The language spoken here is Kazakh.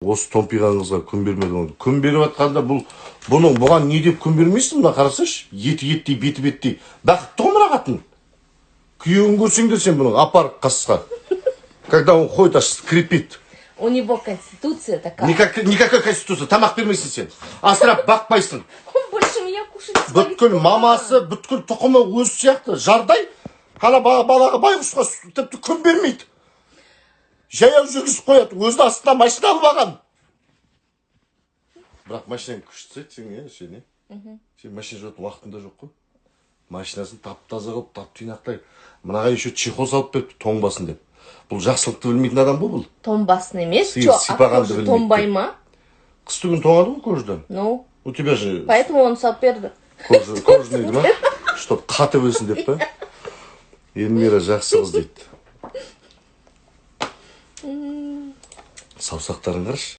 Осы томпиған қызға күн бермеді. Күн беріп жатқанда бұған не деп күн бермейсің? Мына қарасайшы, еті беті беттей. Бақытты ғой мына қатын. Күйеуін көрсең де сен бұның апарып қасқа. Когда он ходит, аж скрипит. У него конституция такая. Никакая конституция. Тамақ бермейсің сен. Асырап бақпайсың. Он больше меня кушать не Бүткіл мамасы, бүткіл тұқымы өзі сияқты. Жардай. Қана балаға байғұсқа тіпті күн бермейді. Жаяу жүргізіп қояды. Өзінің астына машина алып алған. Бірақ машинаң күшті сен, сен машина жүретін уақытында жоқ қой. Машинасын тап-таза қылып, тап-тұйнақтай. Мынаға еще чехол салып беріпті, тоңбасын деп. Бұл жақсылықты білмейтін адам бұл. Тонбасын емес, кожа тонбай ма? Қысты күн тоңады ғой кожадан. Ну. У тебя же... Поэтому он салып берді. Кожаный, ма? Чтоб қатып өсін деп па? Эльмира жақсы қыз дейді. Саусақтарын қарашы.